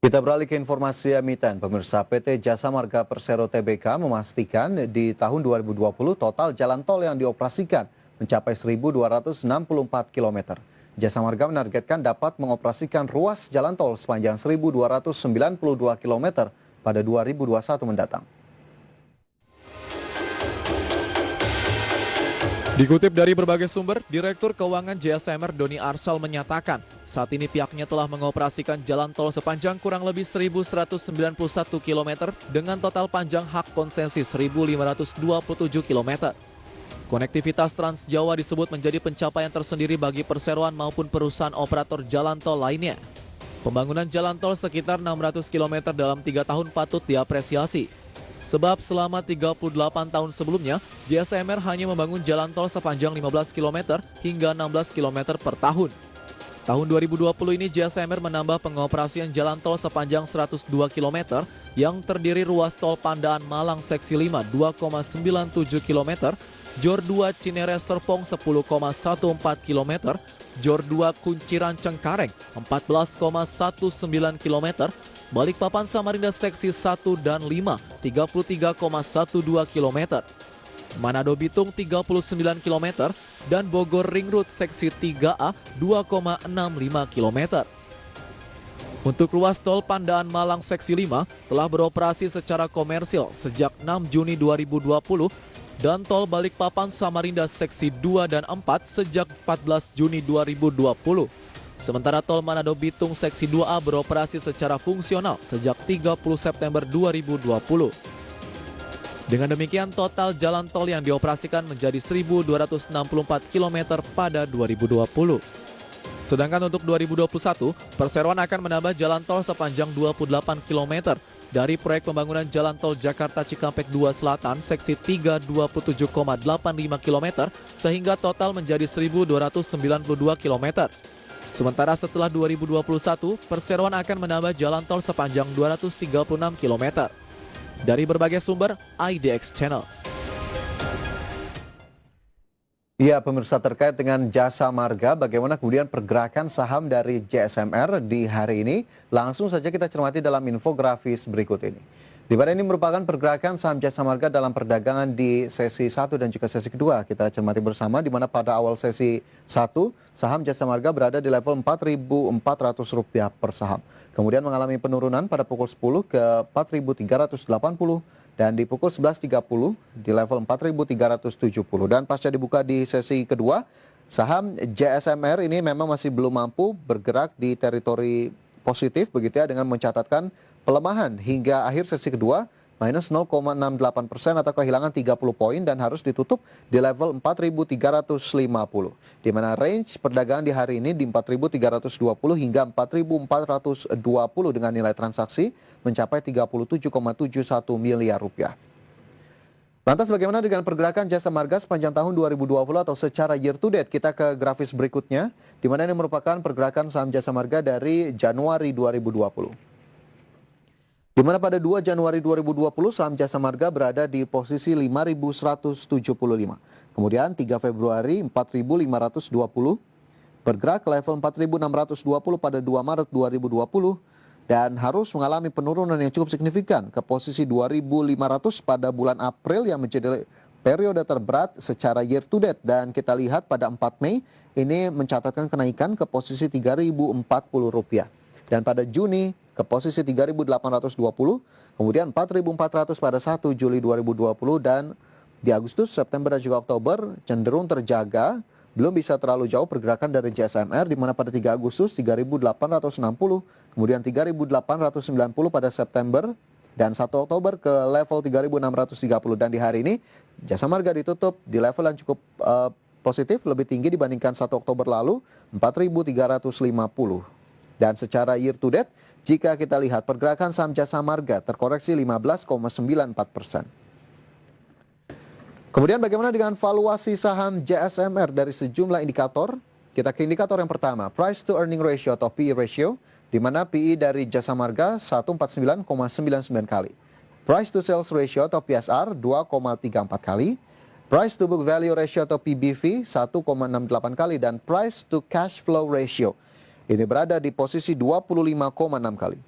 Kita beralih ke informasi emiten. Pemirsa, PT Jasa Marga Persero Tbk memastikan di tahun 2020 total jalan tol yang dioperasikan mencapai 1.264 km. Jasa Marga menargetkan dapat mengoperasikan ruas jalan tol sepanjang 1.292 km pada 2021 mendatang. Dikutip dari berbagai sumber, Direktur Keuangan JSMR Doni Arsal menyatakan, saat ini pihaknya telah mengoperasikan jalan tol sepanjang kurang lebih 1.191 km dengan total panjang hak konsesi 1.527 km. Konektivitas Trans Jawa disebut menjadi pencapaian tersendiri bagi perseroan maupun perusahaan operator jalan tol lainnya. Pembangunan jalan tol sekitar 600 km dalam 3 tahun patut diapresiasi. Sebab selama 38 tahun sebelumnya, JSMR hanya membangun jalan tol sepanjang 15 km hingga 16 km per tahun. Tahun 2020 ini JSMR menambah pengoperasian jalan tol sepanjang 102 km yang terdiri ruas tol Pandaan Malang Seksi 5 2,97 km, Jor 2 Cinere Serpong 10,14 km, Jor 2 Kunciran Cengkareng 14,19 km, Balikpapan Samarinda Seksi 1 dan 5, 33,12 km. Manado Bitung 39 km dan Bogor Ring Road Seksi 3A 2,65 km. Untuk ruas tol Pandaan Malang Seksi 5 telah beroperasi secara komersil sejak 6 Juni 2020 dan tol Balikpapan Samarinda Seksi 2 dan 4 sejak 14 Juni 2020. Sementara tol Manado Bitung Seksi 2A beroperasi secara fungsional sejak 30 September 2020. Dengan demikian, total jalan tol yang dioperasikan menjadi 1.264 km pada 2020. Sedangkan untuk 2021, perseroan akan menambah jalan tol sepanjang 28 km dari proyek pembangunan jalan tol Jakarta Cikampek 2 Selatan Seksi 3 27,85 km sehingga total menjadi 1.292 km. Sementara setelah 2021, perseroan akan menambah jalan tol sepanjang 236 km. Dari berbagai sumber, IDX Channel. Ya, pemirsa, terkait dengan Jasa Marga, bagaimana kemudian pergerakan saham dari JSMR di hari ini? Langsung saja kita cermati dalam infografis berikut ini. Di mana ini merupakan pergerakan saham Jasa Marga dalam perdagangan di sesi 1 dan juga sesi kedua. Kita cermati bersama di mana pada awal sesi 1, saham Jasa Marga berada di level Rp4.400 per saham. Kemudian mengalami penurunan pada pukul 10 ke Rp4.380 dan di pukul 11.30 di level Rp4.370. Dan pasca dibuka di sesi kedua, saham JSMR ini memang masih belum mampu bergerak di teritori positif begitu ya, dengan mencatatkan pelemahan hingga akhir sesi kedua minus 0,68% atau kehilangan 30 poin dan harus ditutup di level 4.350. Di mana range perdagangan di hari ini di 4.320 hingga 4.420 dengan nilai transaksi mencapai 37,71 miliar rupiah. Lantas bagaimana dengan pergerakan Jasa Marga sepanjang tahun 2020 atau secara year to date? Kita ke grafis berikutnya, di mana ini merupakan pergerakan saham Jasa Marga dari Januari 2020. Di mana pada 2 Januari 2020 saham Jasa Marga berada di posisi 5.175. Kemudian 3 Februari 4.520, bergerak ke level 4.620 pada 2 Maret 2020 dan harus mengalami penurunan yang cukup signifikan ke posisi 2.500 pada bulan April yang menjadi periode terberat secara year to date. Dan kita lihat pada 4 Mei ini mencatatkan kenaikan ke posisi Rp3.040. Dan pada Juni ke posisi 3.820, kemudian 4.400 pada 1 Juli 2020, dan di Agustus, September, dan juga Oktober cenderung terjaga, belum bisa terlalu jauh pergerakan dari JSMR, di mana pada 3 Agustus 3.860, kemudian 3.890 pada September, dan 1 Oktober ke level 3.630. Dan di hari ini, Jasa Marga ditutup di level yang cukup positif, lebih tinggi dibandingkan 1 Oktober lalu, 4.350. Dan secara year to date, jika kita lihat pergerakan saham Jasa Marga terkoreksi 15,94%. Kemudian bagaimana dengan valuasi saham JSMR dari sejumlah indikator? Kita ke indikator yang pertama, price to earning ratio atau PE ratio, di mana PE dari Jasa Marga 149,99 kali. Price to sales ratio atau PSR 2,34 kali. Price to book value ratio atau PBV 1,68 kali, dan price to cash flow ratio ini berada di posisi 25,6 kali.